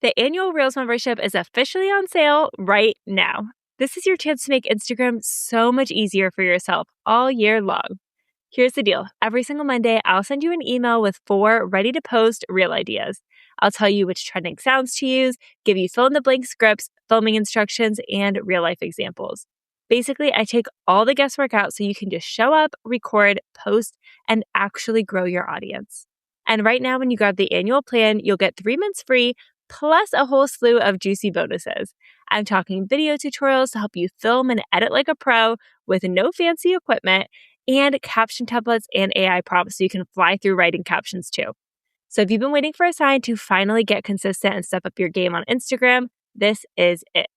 The annual Reels membership is officially on sale right now. This is your chance to make Instagram so much easier for yourself all year long. Here's the deal. Every single Monday, I'll send you an email with 4 ready-to-post Reel ideas. I'll tell you which trending sounds to use, give you fill-in-the-blank scripts, filming instructions, and real-life examples. Basically, I take all the guesswork out so you can just show up, record, post, and actually grow your audience. And right now, when you grab the annual plan, you'll get 3 months free, plus a whole slew of juicy bonuses. I'm talking video tutorials to help you film and edit like a pro with no fancy equipment, and caption templates and AI prompts so you can fly through writing captions too. So if you've been waiting for a sign to finally get consistent and step up your game on Instagram, this is it.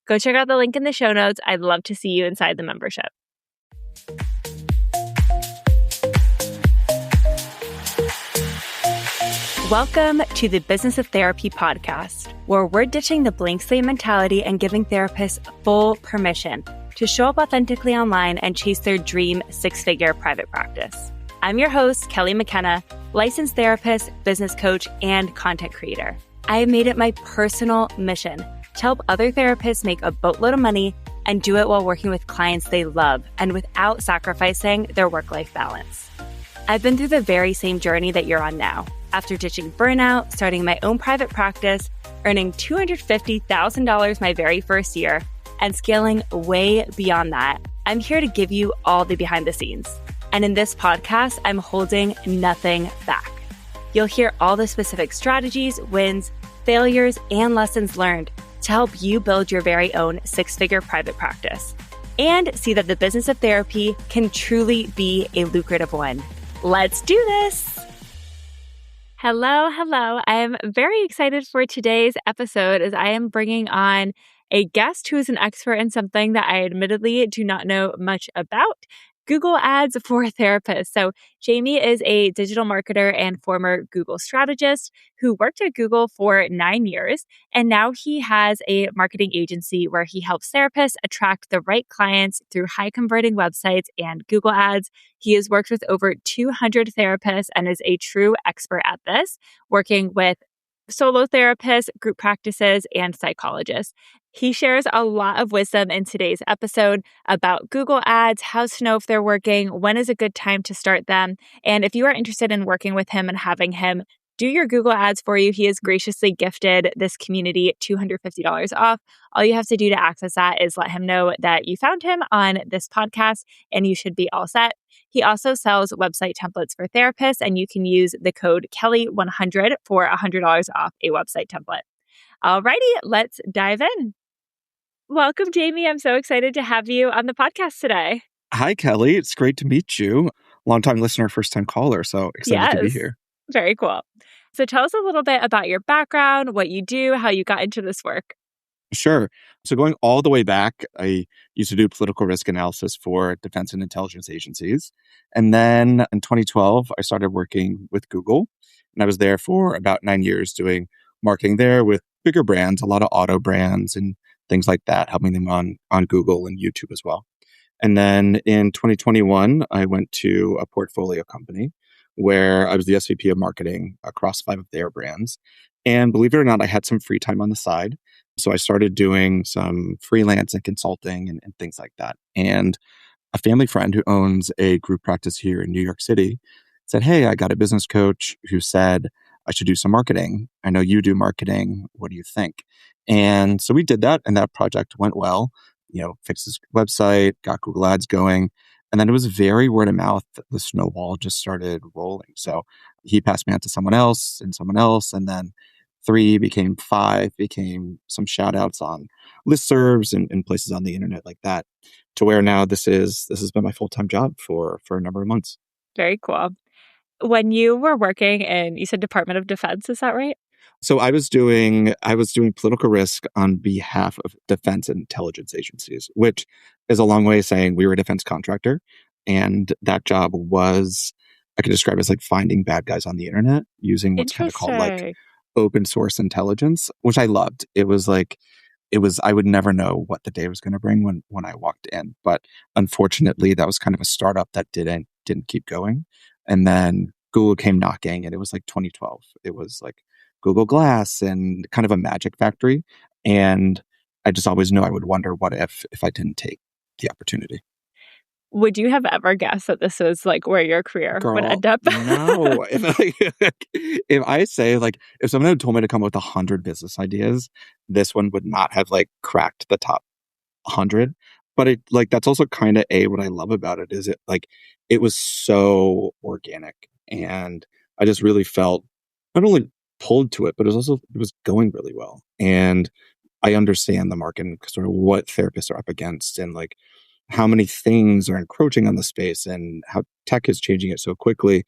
Go check out the link in the show notes. I'd love to see you inside the membership. Welcome to the Business of Therapy podcast, where we're ditching the blank slate mentality and giving therapists full permission to show up authentically online and chase their dream 6-figure private practice. I'm your host, Kelly McKenna, licensed therapist, business coach, and content creator. I have made it my personal mission to help other therapists make a boatload of money and do it while working with clients they love and without sacrificing their work-life balance. I've been through the very same journey that you're on now. After ditching burnout, starting my own private practice, earning $250,000 my very first year, and scaling way beyond that, I'm here to give you all the behind the scenes. And in this podcast, I'm holding nothing back. You'll hear all the specific strategies, wins, failures, and lessons learned to help you build your very own 6-figure private practice and see that the business of therapy can truly be a lucrative one. Let's do this. Hello. I am very excited for today's episode as I am bringing on a guest who is an expert in something that I admittedly do not know much about: Google Ads for therapists. So Jamie is a digital marketer and former Google strategist who worked at Google for 9 years. And now he has a marketing agency where he helps therapists attract the right clients through high converting websites and Google Ads. He has worked with over 200 therapists and is a true expert at this, working with solo therapists, group practices, and psychologists. He shares a lot of wisdom in today's episode about Google Ads, how to know if they're working, when is a good time to start them. And if you are interested in working with him and having him do your Google Ads for you, he has graciously gifted this community $250 off. All you have to do to access that is let him know that you found him on this podcast, and you should be all set. He also sells website templates for therapists, and you can use the code Kelly100 for $100 off a website template. Alrighty, let's dive in. Welcome, Jamie. I'm so excited to have you on the podcast today. Hi, Kelly. It's great to meet you. Longtime listener, first-time caller, so excited to be here. Very cool. So tell us a little bit about your background, what you do, how you got into this work. Sure. So going all the way back, I used to do political risk analysis for defense and intelligence agencies. And then in 2012, I started working with Google. And I was there for about 9 years doing marketing there with bigger brands, a lot of auto brands and things like that, helping them on Google and YouTube as well. And then in 2021, I went to a portfolio company where I was the SVP of marketing across 5 of their brands. And believe it or not, I had some free time on the side. So I started doing some freelance and consulting and things like that. And a family friend who owns a group practice here in New York City said, "Hey, I got a business coach who said I should do some marketing. I know you do marketing. What do you think?" And so we did that, and that project went well. Fixed his website, got Google Ads going. And then it was very word of mouth. The snowball just started rolling. So he passed me on to someone else, and then 3 became 5, became some shout outs on listservs and places on the internet like that, to where now this has been my full-time job for a number of months. Very cool. When you were working in, you said Department of Defense, is that right? So I was doing political risk on behalf of defense and intelligence agencies, which is a long way of saying we were a defense contractor. And that job was, I could describe it as like finding bad guys on the internet using what's kind of called like open source intelligence, which I loved. I would never know what the day was going to bring when I walked in. But unfortunately, that was kind of a startup that didn't keep going. And then Google came knocking, and it was like 2012. It was like Google Glass and kind of a magic factory. And I just always knew I would wonder what if I didn't take the opportunity. Would you have ever guessed that this was like where your career would Girl, end up? no. If I say like if someone had told me to come up with 100 business ideas, this one would not have like cracked the top 100. But it like that's also kind of what I love about it is it was so organic, and I just really felt not only pulled to it, but it was going really well. And I understand the market and sort of what therapists are up against and like how many things are encroaching on the space and how tech is changing it so quickly.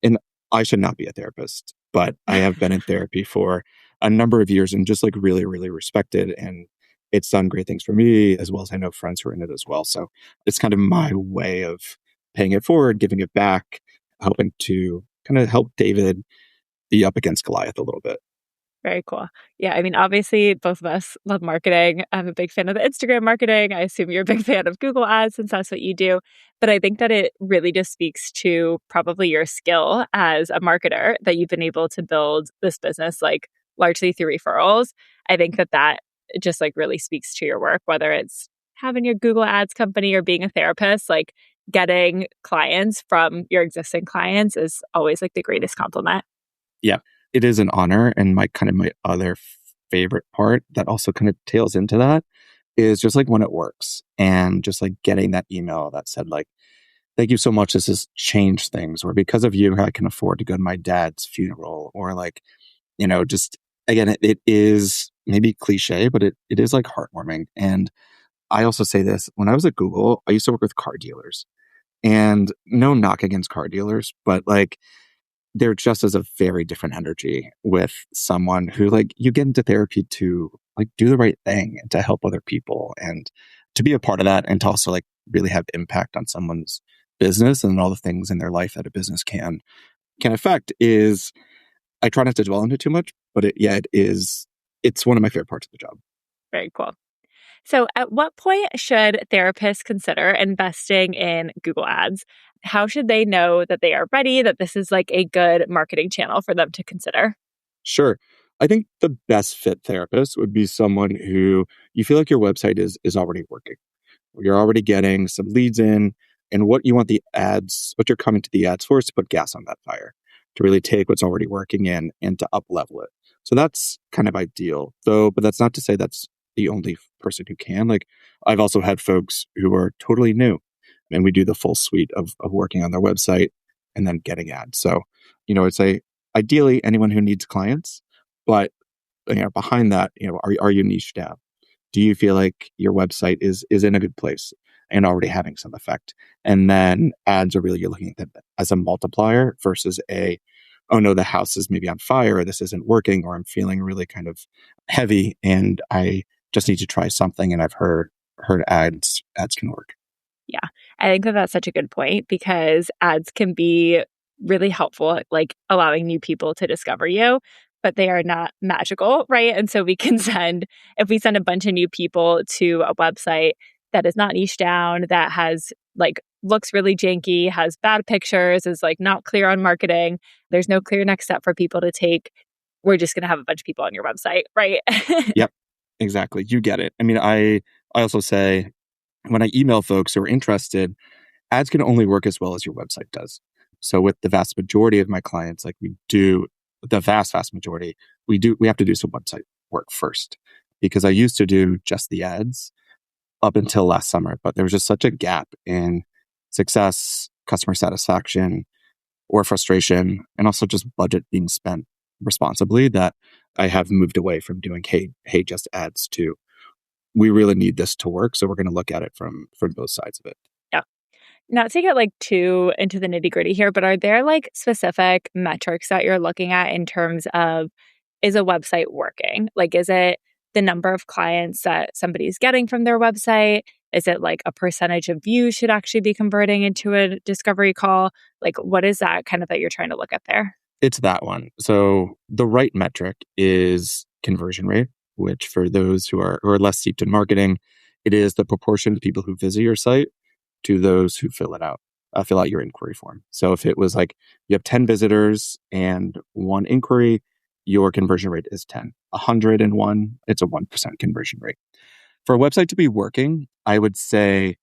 And I should not be a therapist, but I have been in therapy for a number of years and just like really, really respect it. And it's done great things for me as well as I know friends who are in it as well. So it's kind of my way of paying it forward, giving it back, helping to kind of help David be up against Goliath a little bit. Very cool. Yeah, I mean, obviously, both of us love marketing. I'm a big fan of the Instagram marketing. I assume you're a big fan of Google Ads since that's what you do. But I think that it really just speaks to probably your skill as a marketer that you've been able to build this business like largely through referrals. I think that that just like really speaks to your work, whether it's having your Google Ads company or being a therapist, like getting clients from your existing clients is always like the greatest compliment. Yeah, it is an honor. And my other favorite part that also kind of tails into that is just like when it works and just like getting that email that said like, thank you so much. This has changed things. Or because of you, I can afford to go to my dad's funeral. Or like, just again, it is maybe cliche, but it is like heartwarming. And I also say this when I was at Google, I used to work with car dealers, and no knock against car dealers, but like, there just is a very different energy with someone who like you get into therapy to like do the right thing and to help other people and to be a part of that and to also like really have impact on someone's business and all the things in their life that a business can affect is I try not to dwell on it too much, but it's one of my favorite parts of the job. Very cool. So, at what point should therapists consider investing in Google Ads? How should they know that they are ready, that this is like a good marketing channel for them to consider? Sure. I think the best fit therapist would be someone who you feel like your website is already working. You're already getting some leads in, and what you want what you're coming to the ads for is to put gas on that fire, to really take what's already working and to up level it. So that's kind of ideal, though. But that's not to say that's the only person who can. Like I've also had folks who are totally new, and we do the full suite of working on their website and then getting ads. So, I'd say ideally anyone who needs clients, but behind that, are you niched down? Do you feel like your website is in a good place and already having some effect? And then ads are really, you're looking at them as a multiplier versus oh no, the house is maybe on fire, or this isn't working, or I'm feeling really kind of heavy and I just need to try something. And I've heard ads can work. Yeah, I think that that's such a good point because ads can be really helpful at like allowing new people to discover you, but they are not magical, right? And so if we send a bunch of new people to a website that is not niche down, that has like looks really janky, has bad pictures, is like not clear on marketing, there's no clear next step for people to take. We're just going to have a bunch of people on your website, right? Yep, exactly. You get it. I mean, I also say when I email folks who are interested, ads can only work as well as your website does. So with the vast majority of my clients, like the vast majority, we have to do some website work first, because I used to do just the ads up until last summer, but there was just such a gap in success, customer satisfaction, or frustration, and also just budget being spent responsibly that I have moved away from doing, hey, just ads to we really need this to work. So we're going to look at it from both sides of it. Yeah. Not to get like too into the nitty gritty here, but are there like specific metrics that you're looking at in terms of is a website working? Like, is it the number of clients that somebody's getting from their website? Is it like a percentage of views should actually be converting into a discovery call? Like, what is that kind of that you're trying to look at there? It's that one. So the right metric is conversion rate, which for those who are less steeped in marketing, it is the proportion of people who visit your site to those who fill out your inquiry form. So if it was like you have 10 visitors and one inquiry, your conversion rate is 10. 101, it's a 1% conversion rate. For a website to be working, I would say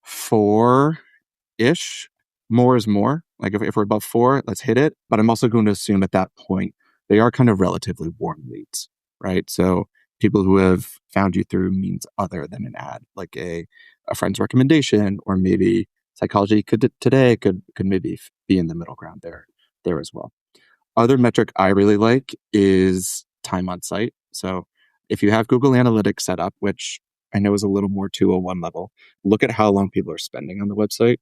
4-ish. More is more. Like if we're above 4, let's hit it. But I'm also going to assume at that point, they are kind of relatively warm leads, right? So people who have found you through means other than an ad, like a friend's recommendation, or maybe psychology today could maybe be in the middle ground there as well. Other metric I really like is time on site. So if you have Google Analytics set up, which I know is a little more 201 level, look at how long people are spending on the website.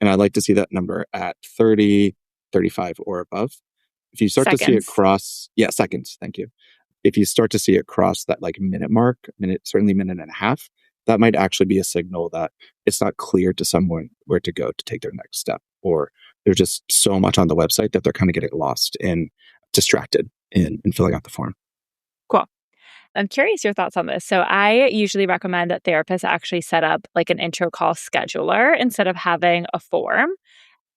And I like to see that number at 30, 35 or above. If you start to see it cross, seconds, thank you. If you start to see it cross that like minute mark, certainly minute and a half, that might actually be a signal that it's not clear to someone where to go to take their next step, or there's just so much on the website that they're kind of getting lost and distracted in filling out the form. Cool. I'm curious your thoughts on this. So I usually recommend that therapists actually set up like an intro call scheduler instead of having a form.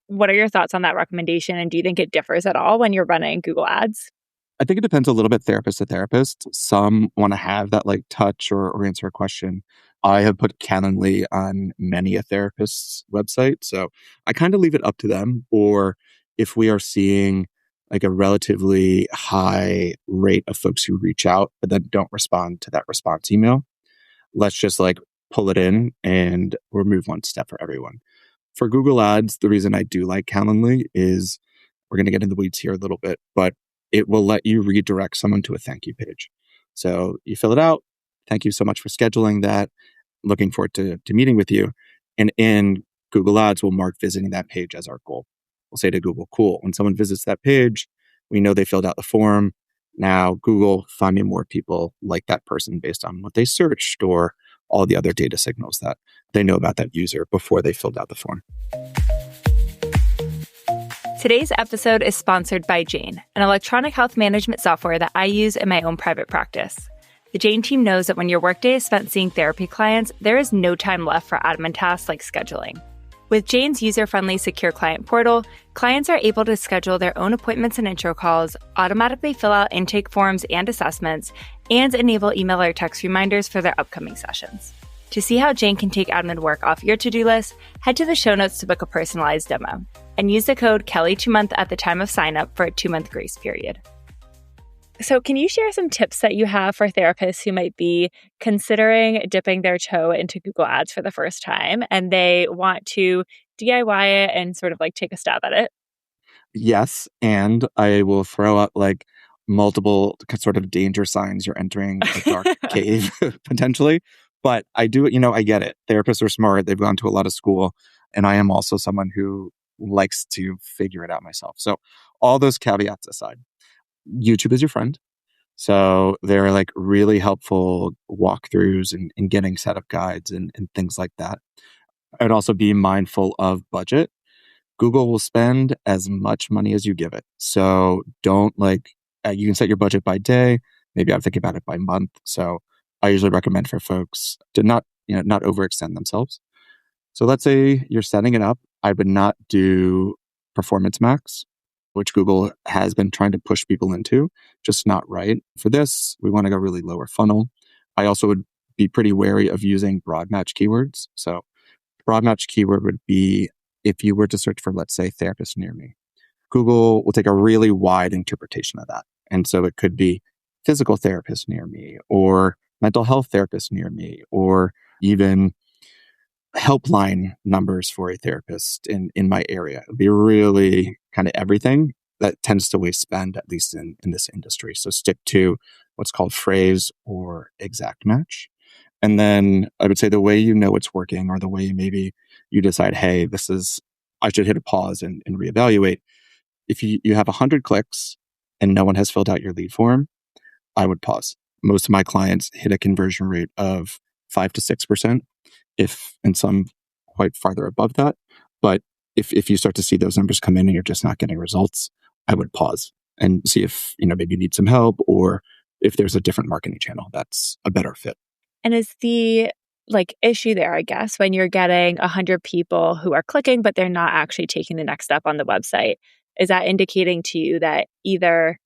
What are your thoughts on that recommendation? And do you think it differs at all when you're running Google Ads? I think it depends a little bit therapist to therapist. Some want to have that like touch or answer a question. I have put Calendly on many a therapist's website. So I kind of leave it up to them. Or if we are seeing like a relatively high rate of folks who reach out, but then don't respond to that response email, let's just like pull it in and remove one step for everyone. For Google Ads, the reason I do like Calendly is we're going to get in the weeds here a little bit, but it will let you redirect someone to a thank you page. So you fill it out. Thank you so much for scheduling that. Looking forward to meeting with you. And in Google Ads, we'll mark visiting that page as our goal. We'll say to Google, cool. When someone visits that page, we know they filled out the form. Now, Google, find me more people like that person based on what they searched or all the other data signals that they know about that user before they filled out the form. Today's episode is sponsored by Jane, an electronic health management software that I use in my own private practice. The Jane team knows that when your workday is spent seeing therapy clients, there is no time left for admin tasks like scheduling. With Jane's user-friendly secure client portal, clients are able to schedule their own appointments and intro calls, automatically fill out intake forms and assessments, and enable email or text reminders for their upcoming sessions. To see how Jane can take admin work off your to-do list, head to the show notes to book a personalized demo. And use the code Kelly2month at the time of sign up for a 2-month grace period. So can you share some tips that you have for therapists who might be considering dipping their toe into Google Ads for the first time and they want to DIY it and sort of like take a stab at it? Yes. And I will throw up like multiple sort of danger signs you're entering a dark cave potentially. But I do, I get it. Therapists are smart. They've gone to a lot of school. And I am also someone who likes to figure it out myself. So all those caveats aside, YouTube is your friend. So there are like really helpful walkthroughs and getting setup guides and things like that. I'd also be mindful of budget. Google will spend as much money as you give it. So don't you can set your budget by day. Maybe I'm thinking about it by month. So I usually recommend for folks to not overextend themselves. So let's say you're setting it up. I would not do Performance Max, which Google has been trying to push people into, just not right. For this, we want to go really lower funnel. I also would be pretty wary of using broad match keywords. So broad match keyword would be if you were to search for, let's say, therapist near me. Google will take a really wide interpretation of that. And so it could be physical therapist near me or mental health therapist near me or even helpline numbers for a therapist in my area. It'd be really kind of everything that tends to waste spend, at least in this industry. So stick to what's called phrase or exact match. And then I would say the way you know it's working or the way maybe you decide, hey, I should hit a pause and reevaluate. If you have 100 clicks and no one has filled out your lead form, I would pause. Most of my clients hit a conversion rate of 5 to 6%. And some quite farther above that. But if you start to see those numbers come in and you're just not getting results, I would pause and see if, maybe you need some help or if there's a different marketing channel that's a better fit. And is the issue there, I guess, when you're getting 100 people who are clicking, but they're not actually taking the next step on the website, is that indicating to you that either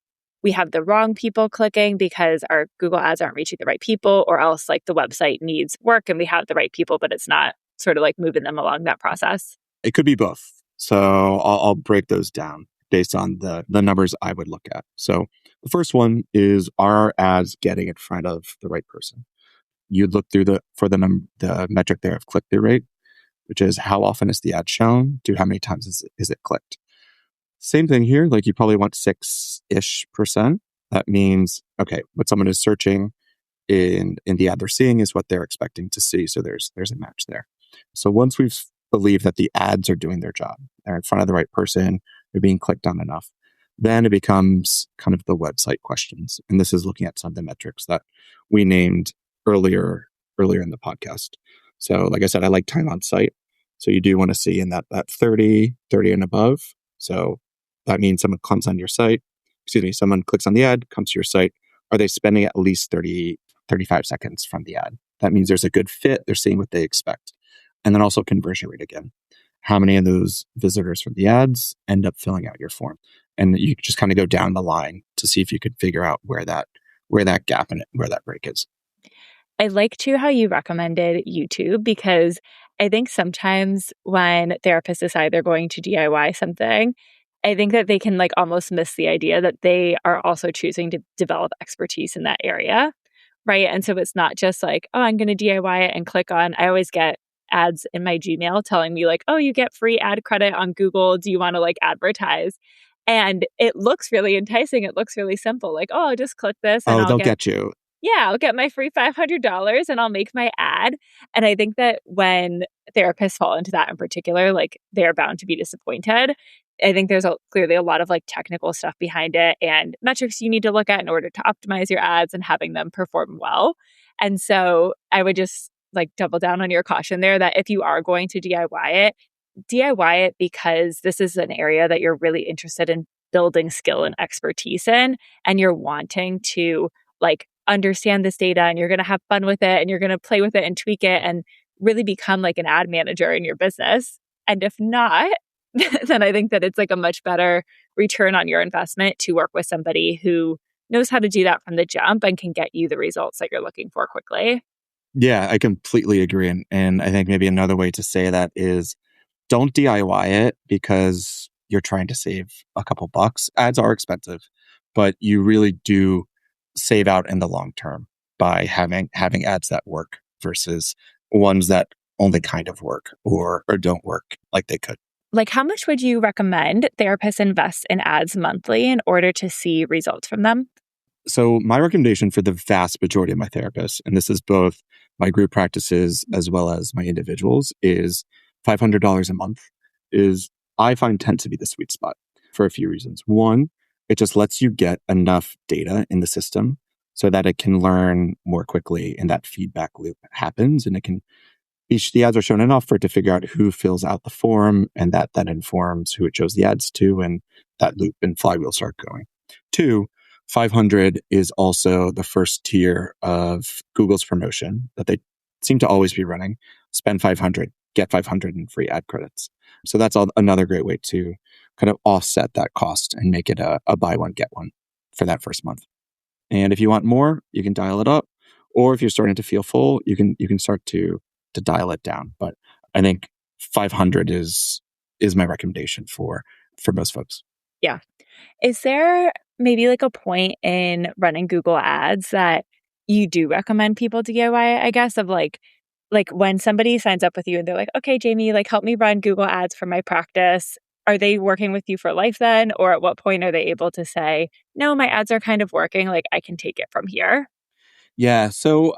we have the wrong people clicking because our Google ads aren't reaching the right people, or else like the website needs work and we have the right people, but it's not sort of like moving them along that process? It could be both. So I'll break those down based on the numbers I would look at. So the first one is, are our ads getting in front of the right person? You'd look through the metric there of click-through rate, which is how often is the ad shown to how many times is it clicked. Same thing here, like you probably want 6-ish%. That means, okay, what someone is searching in the ad they're seeing is what they're expecting to see. So there's a match there. So once we've believed that the ads are doing their job, they're in front of the right person, they're being clicked on enough, then it becomes kind of the website questions. And this is looking at some of the metrics that we named earlier in the podcast. So like I said, I like time on site. So you do want to see in that 30 and above. So that means someone clicks on your site. Someone clicks on the ad, comes to your site. Are they spending at least 35 seconds from the ad? That means there's a good fit. They're seeing what they expect. And then also conversion rate again. How many of those visitors from the ads end up filling out your form? And you just kind of go down the line to see if you could figure out where that gap in it, where that break is. I like too how you recommended YouTube, because I think sometimes when therapists decide they're going to DIY something, I think that they can like almost miss the idea that they are also choosing to develop expertise in that area, right? And so it's not just like, oh, I'm going to DIY it and click on. I always get ads in my Gmail telling me like, oh, you get free ad credit on Google. Do you want to like advertise? And it looks really enticing. It looks really simple. Like, oh, I'll just click this and They'll get you. Yeah, I'll get my free $500 and I'll make my ad. And I think that when therapists fall into that in particular, like they're bound to be disappointed. I think there's clearly a lot of like technical stuff behind it and metrics you need to look at in order to optimize your ads and having them perform well. And so I would just like double down on your caution there that if you are going to DIY it because this is an area that you're really interested in building skill and expertise in, and you're wanting to like understand this data and you're going to have fun with it and you're going to play with it and tweak it and really become like an ad manager in your business. And if not, then I think that it's like a much better return on your investment to work with somebody who knows how to do that from the jump and can get you the results that you're looking for quickly. Yeah, I completely agree. And I think maybe another way to say that is, don't DIY it because you're trying to save a couple bucks. Ads are expensive, but you really do save out in the long term by having ads that work versus ones that only kind of work or don't work like they could. Like, how much would you recommend therapists invest in ads monthly in order to see results from them? So my recommendation for the vast majority of my therapists, and this is both my group practices as well as my individuals, is $500 a month. I find tends to be the sweet spot for a few reasons. One, it just lets you get enough data in the system so that it can learn more quickly and that feedback loop happens, and the ads are shown enough for it to figure out who fills out the form, and that informs who it shows the ads to, and that loop and flywheel start going. Two, 500 is also the first tier of Google's promotion that they seem to always be running. Spend 500, get 500 in free ad credits. So that's another great way to kind of offset that cost and make it a buy one, get one for that first month. And if you want more, you can dial it up. Or if you're starting to feel full, you can start to dial it down. But I think 500 is my recommendation for most folks. Yeah. Is there maybe like a point in running Google ads that you do recommend people DIY, I guess, of like when somebody signs up with you and they're like, okay, Jamie, like help me run Google ads for my practice. Are they working with you for life then? Or at what point are they able to say, no, my ads are kind of working, like I can take it from here? Yeah. So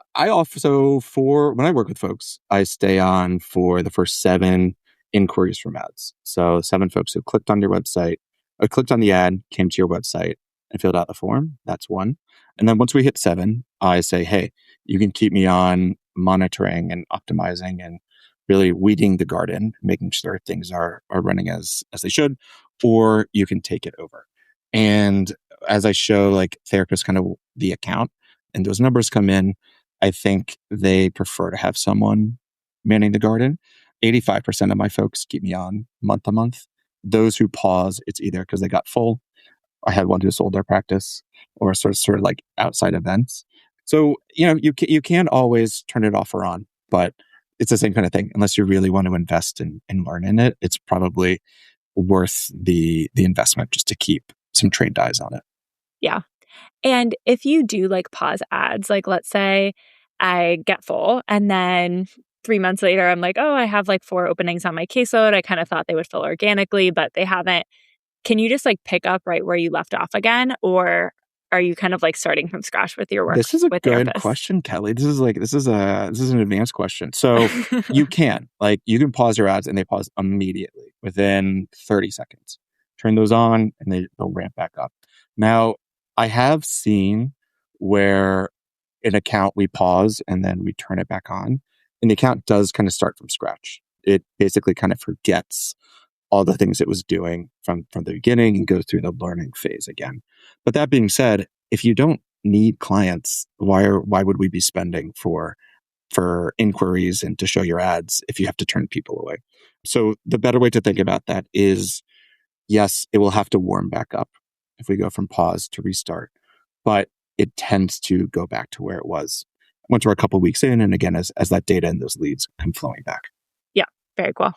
for when I work with folks, I stay on for the first 7 inquiries from ads. So 7 folks who clicked on your website or clicked on the ad, came to your website and filled out the form. That's 1. And then once we hit 7, I say, hey, you can keep me on monitoring and optimizing and really weeding the garden, making sure things are running as they should, or you can take it over. And as I show like therapists kind of the account and those numbers come in, I think they prefer to have someone manning the garden. 85% of my folks keep me on month to month. Those who pause, it's either because they got full I had one who sold their practice or sort of like outside events. So, you can't always turn it off or on, but it's the same kind of thing. Unless you really want to invest and learn in it, it's probably worth the investment just to keep some trained eyes on it. Yeah. And if you do like pause ads, like let's say I get full and then 3 months later, I'm like, oh, I have like 4 openings on my caseload. I kind of thought they would fill organically, but they haven't. Can you just like pick up right where you left off again? Or are you kind of like starting from scratch with your work This is a with good therapists? question, Kelly. This is an advanced question. So you can pause your ads and they pause immediately within 30 seconds. Turn those on and they'll ramp back up. Now, I have seen where an account we pause and then we turn it back on, and the account does kind of start from scratch. It basically kind of forgets all the things it was doing from the beginning and goes through the learning phase again. But that being said, if you don't need clients, why would we be spending for inquiries and to show your ads if you have to turn people away? So the better way to think about that is, yes, it will have to warm back up if we go from pause to restart, but it tends to go back to where it was once we're a couple of weeks in, and again as that data and those leads come flowing back. Yeah, very cool.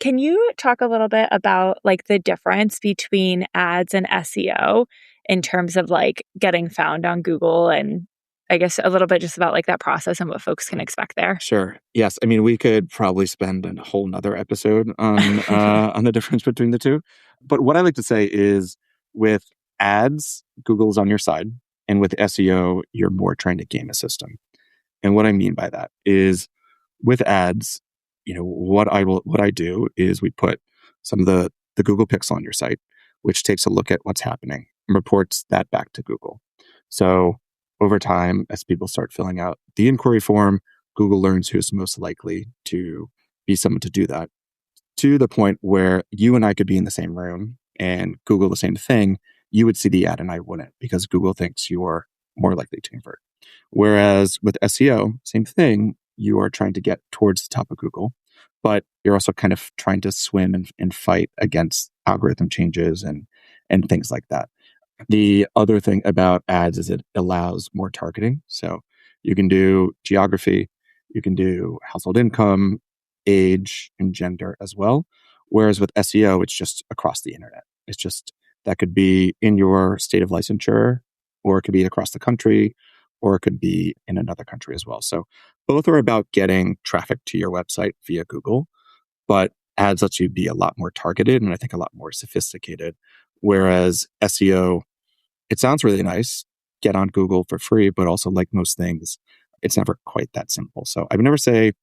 Can you talk a little bit about like the difference between ads and SEO in terms of like getting found on Google, and I guess a little bit just about like that process and what folks can expect there? Sure. Yes. I mean, we could probably spend a whole nother episode on the difference between the two. But what I like to say is, with ads, Google's on your side, and with SEO, you're more trying to game a system. And what I mean by that is, with ads, what I do is we put some of the Google Pixel on your site, which takes a look at what's happening and reports that back to Google. So over time, as people start filling out the inquiry form, Google learns who's most likely to be someone to do that, to the point where you and I could be in the same room and Google the same thing. You would see the ad and I wouldn't, because Google thinks you're more likely to convert. Whereas with SEO, same thing. You are trying to get towards the top of Google, but you're also kind of trying to swim and fight against algorithm changes and things like that. The other thing about ads is it allows more targeting. So you can do geography, you can do household income, age, and gender as well. Whereas with SEO, it's just across the internet. It's just that could be in your state of licensure, or it could be across the country, or it could be in another country as well. So both are about getting traffic to your website via Google, but ads lets you be a lot more targeted and I think a lot more sophisticated. Whereas SEO, it sounds really nice, get on Google for free, but also, like most things, it's never quite that simple. So I would never say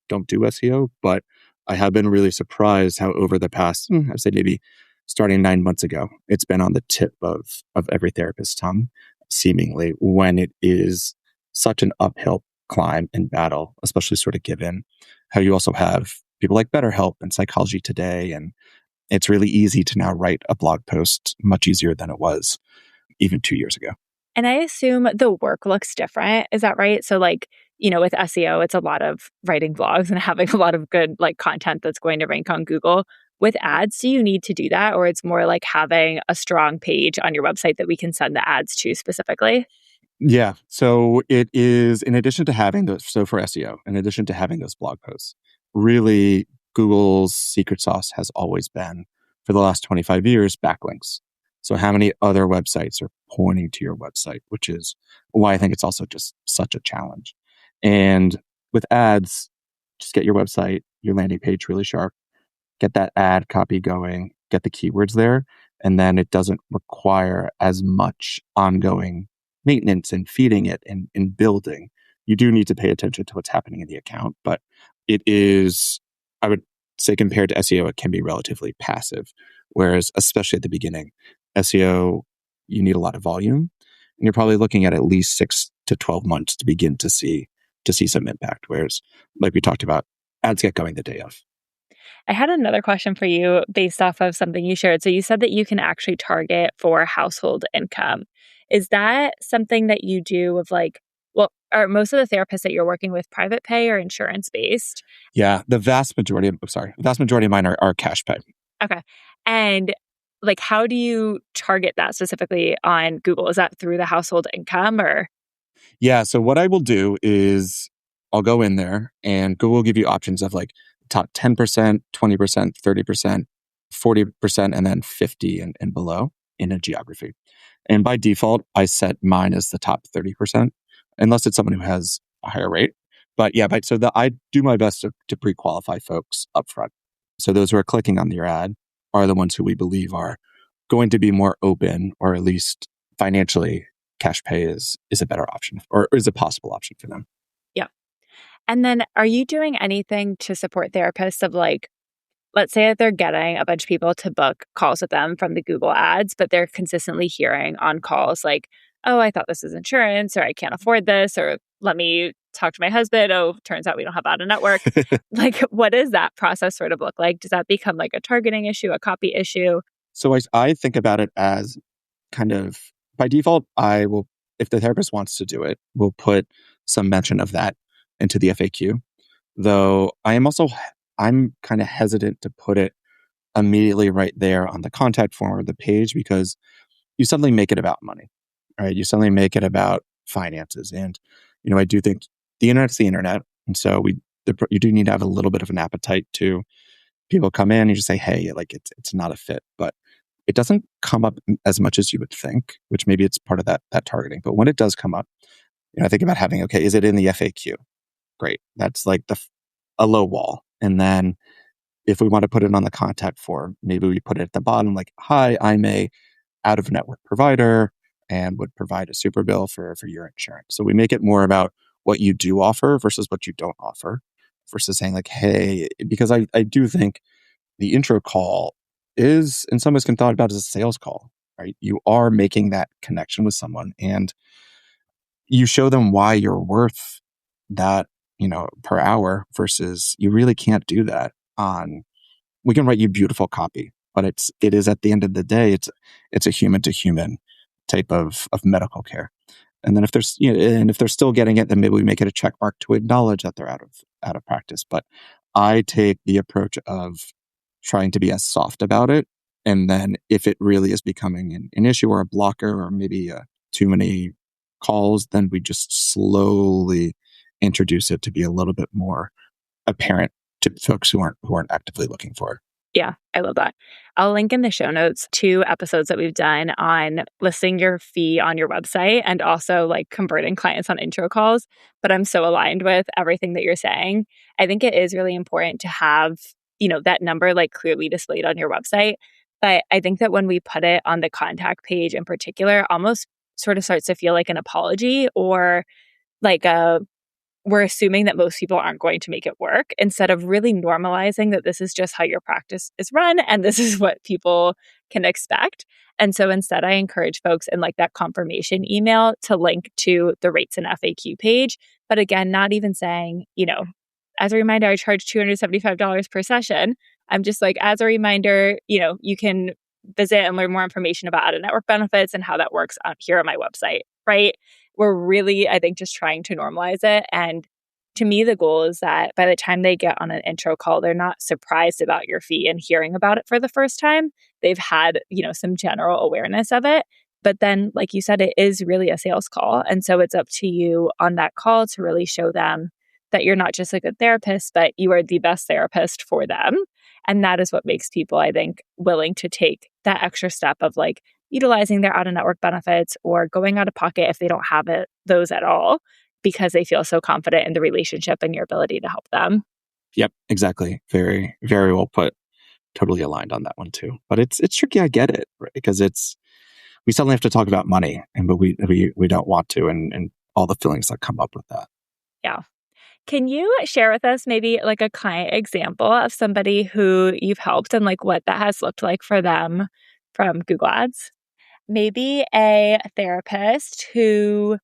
don't do SEO, but I have been really surprised how over the past, I'd say maybe starting 9 months ago, it's been on the tip of every therapist's tongue, seemingly, when it is such an uphill climb and battle, especially sort of given how you also have people like BetterHelp and Psychology Today. And it's really easy to now write a blog post, much easier than it was even 2 years ago. And I assume the work looks different. Is that right? So like, with SEO, it's a lot of writing blogs and having a lot of good like content that's going to rank on Google. With ads, do you need to do that? Or it's more like having a strong page on your website that we can send the ads to specifically? Yeah. So it is, in addition to having those, so for SEO, in addition to having those blog posts, really Google's secret sauce has always been, for the last 25 years, backlinks. So how many other websites are pointing to your website, which is why I think it's also just such a challenge. And with ads, just get your website, your landing page really sharp, get that ad copy going, get the keywords there, and then it doesn't require as much ongoing maintenance and feeding it and building. You do need to pay attention to what's happening in the account, but it is, I would say, compared to SEO, it can be relatively passive. Whereas, especially at the beginning, SEO, you need a lot of volume, and you're probably looking at least 6 to 12 months to begin to see some impact. Whereas, like we talked about, ads get going the day of. I had another question for you based off of something you shared. So you said that you can actually target for household income. Is that something that you do of like, well, are most of the therapists that you're working with private pay or insurance based? Yeah, the vast majority of mine are cash pay. Okay. And like, how do you target that specifically on Google? Is that through the household income or? Yeah. So what I will do is I'll go in there and Google will give you options of like top 10%, 20%, 30%, 40%, and then 50 and below in a geography. And by default, I set mine as the top 30%, unless it's someone who has a higher rate. But yeah, I do my best to pre-qualify folks upfront. So those who are clicking on your ad are the ones who we believe are going to be more open, or at least financially cash pay is a better option, or is a possible option for them. Yeah. And then are you doing anything to support therapists of like, let's say that they're getting a bunch of people to book calls with them from the Google ads, but they're consistently hearing on calls like, oh, I thought this was insurance, or I can't afford this, or let me talk to my husband. Oh, turns out we don't have out of network. Like, what does that process sort of look like? Does that become like a targeting issue, a copy issue? So I think about it as kind of by default, I will, if the therapist wants to do it, we'll put some mention of that into the FAQ. Though I'm kind of hesitant to put it immediately right there on the contact form or the page, because you suddenly make it about money, right? You suddenly make it about finances. And, I do think the internet's the internet. And so you do need to have a little bit of an appetite to people come in and you just say, hey, like it's not a fit, but it doesn't come up as much as you would think, which maybe it's part of that targeting. But when it does come up, I think about having, okay, is it in the FAQ? Great. That's like a low wall. And then if we want to put it on the contact form, maybe we put it at the bottom, like, hi, I'm a out-of-network provider and would provide a super bill for your insurance. So we make it more about what you do offer versus what you don't offer, versus saying like, hey, because I do think the intro call is in some ways can thought about as a sales call, right? You are making that connection with someone and you show them why you're worth that, per hour, versus you really can't do that we can write you beautiful copy, but it is at the end of the day, it's a human to human type of medical care. And then if there's, and if they're still getting it, then maybe we make it a check mark to acknowledge that they're out of practice. But I take the approach of trying to be as soft about it. And then if it really is becoming an issue or a blocker, or maybe too many calls, then we just slowly introduce it to be a little bit more apparent to folks who aren't actively looking for it. Yeah, I love that. I'll link in the show notes 2 episodes that we've done on listing your fee on your website and also like converting clients on intro calls. But I'm so aligned with everything that you're saying. I think it is really important to have, that number like clearly displayed on your website. But I think that when we put it on the contact page in particular, almost sort of starts to feel like an apology, or like we're assuming that most people aren't going to make it work, instead of really normalizing that this is just how your practice is run and this is what people can expect. And so instead, I encourage folks in like that confirmation email to link to the rates and FAQ page. But again, not even saying, as a reminder, I charge $275 per session. I'm just like, as a reminder, you can visit and learn more information about out-of-network benefits and how that works here on my website, right? We're really, I think, just trying to normalize it. And to me, the goal is that by the time they get on an intro call, they're not surprised about your fee and hearing about it for the first time. They've had, some general awareness of it. But then, like you said, it is really a sales call. And so it's up to you on that call to really show them that you're not just a good therapist, but you are the best therapist for them. And that is what makes people, I think, willing to take that extra step of like utilizing their out-of-network benefits or going out of pocket if they don't have those at all, because they feel so confident in the relationship and your ability to help them. Yep, exactly. Very, very well put. Totally aligned on that one too. But it's tricky. I get it, right? Because we suddenly have to talk about money, but we don't want to, and all the feelings that come up with that. Yeah. Can you share with us maybe like a client example of somebody who you've helped and like what that has looked like for them from Google Ads? Maybe a therapist who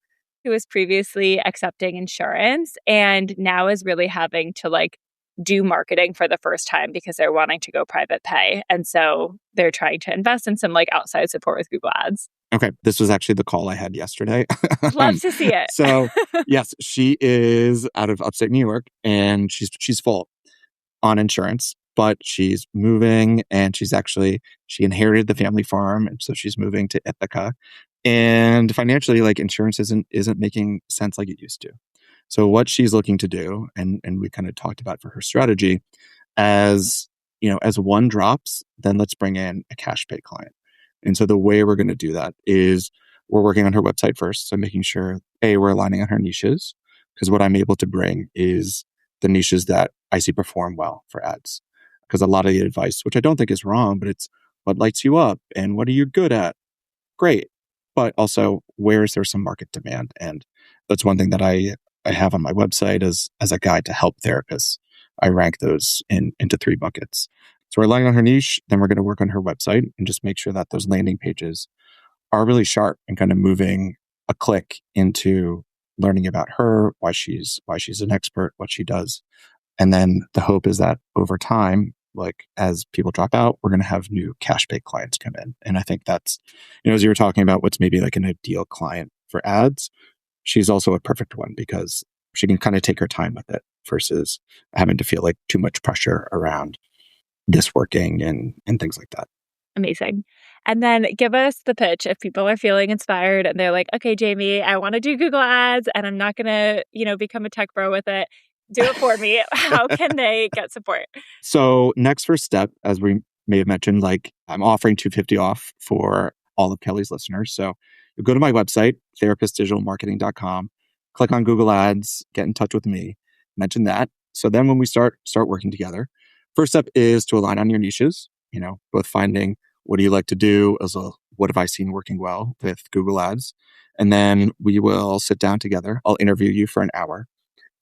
was previously accepting insurance and now is really having to like do marketing for the first time because they're wanting to go private pay. And so they're trying to invest in some like outside support with Google Ads. Okay. This was actually the call I had yesterday. Love to see it. So yes, she is out of upstate New York and she's full on insurance. but she's moving and she inherited the family farm. And so she's moving to Ithaca. And financially, like insurance isn't making sense like it used to. So what she's looking to do, and we kind of talked about for her strategy, as as one drops, then let's bring in a cash pay client. And so the way we're going to do that is we're working on her website first. So making sure, we're aligning on her niches, because what I'm able to bring is the niches that I see perform well for ads. Because a lot of the advice, which I don't think is wrong, but it's what lights you up and what are you good at? Great. But also, where is there some market demand? And that's one thing that I have on my website as a guide to help therapists. I rank those into 3 buckets. So we're relying on her niche, then we're going to work on her website and just make sure that those landing pages are really sharp and kind of moving a click into learning about her, why she's an expert, what she does. And then the hope is that over time, like as people drop out, we're going to have new cash pay clients come in. And I think that's, as you were talking about what's maybe like an ideal client for ads, she's also a perfect one because she can kind of take her time with it versus having to feel like too much pressure around this working and things like that. Amazing. And then give us the pitch if people are feeling inspired and they're like, okay, Jamie, I want to do Google Ads and I'm not going to, become a tech bro with it. Do it for me. How can they get support? So next first step, as we may have mentioned, like I'm offering $250 off for all of Kelly's listeners. So you go to my website, therapistdigitalmarketing.com, click on Google Ads, get in touch with me, mention that. So then when we start working together, first step is to align on your niches, both finding what do you like to do as what have I seen working well with Google Ads. And then we will sit down together. I'll interview you for an hour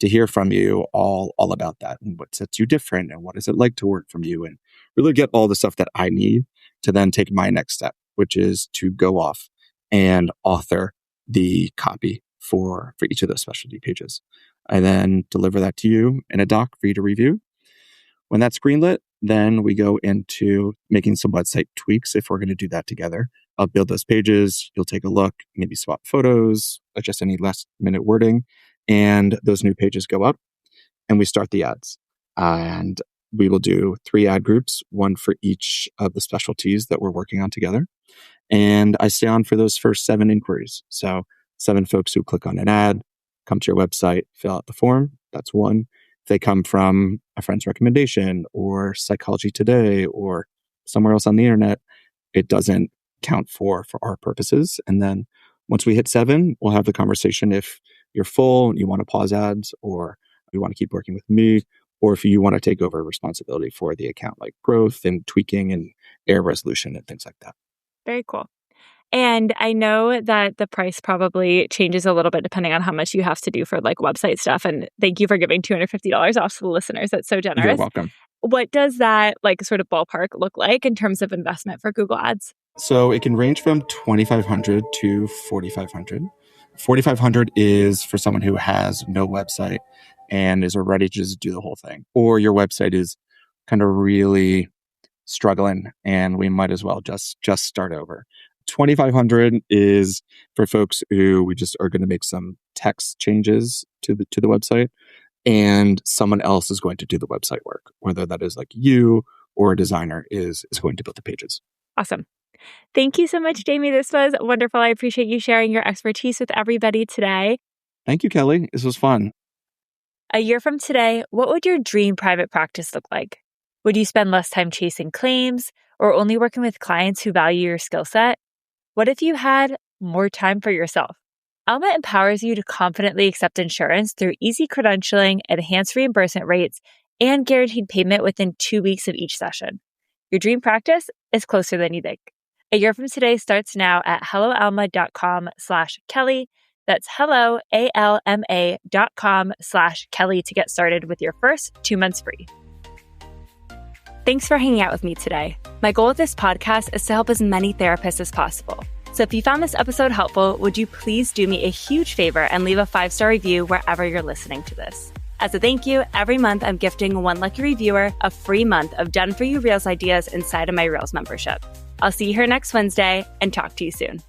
to hear from you all about that and what sets you different and what is it like to work from you and really get all the stuff that I need to then take my next step, which is to go off and author the copy for each of those specialty pages. I then deliver that to you in a doc for you to review. When that's greenlit, then we go into making some website tweaks if we're going to do that together. I'll build those pages. You'll take a look, maybe swap photos, adjust any last minute wording, and those new pages go up and we start the ads. And we will do 3 ad groups, one for each of the specialties that we're working on together. And I stay on for those first 7 inquiries. So 7 folks who click on an ad, come to your website, fill out the form. That's 1. If they come from a friend's recommendation or Psychology Today or somewhere else on the internet, it doesn't count for our purposes. And then once we hit 7, we'll have the conversation if you're full and you want to pause ads, or you want to keep working with me, or if you want to take over responsibility for the account, like growth and tweaking and error resolution and things like that. Very cool. And I know that the price probably changes a little bit depending on how much you have to do for like website stuff. And thank you for giving $250 off to the listeners. That's so generous. You're welcome. What does that like sort of ballpark look like in terms of investment for Google Ads? So it can range from $2,500 to $4,500. $4,500 is for someone who has no website and is ready to just do the whole thing. Or your website is kind of really struggling and we might as well just start over. $2,500 is for folks who we just are going to make some text changes to the website, and someone else is going to do the website work, whether that is like you or a designer is going to build the pages. Awesome. Thank you so much, Jamie. This was wonderful. I appreciate you sharing your expertise with everybody today. Thank you, Kelly. This was fun. A year from today, what would your dream private practice look like? Would you spend less time chasing claims or only working with clients who value your skill set? What if you had more time for yourself? Alma empowers you to confidently accept insurance through easy credentialing, enhanced reimbursement rates, and guaranteed payment within 2 weeks of each session. Your dream practice is closer than you think. A year from today starts now at helloalma.com/Kelly. That's helloalma.com/Kelly to get started with your first 2 months free. Thanks for hanging out with me today. My goal with this podcast is to help as many therapists as possible. So if you found this episode helpful, would you please do me a huge favor and leave a 5-star review wherever you're listening to this? As a thank you, every month I'm gifting one lucky reviewer a free month of done-for-you Reels ideas inside of my Reels membership. I'll see you here next Wednesday and talk to you soon.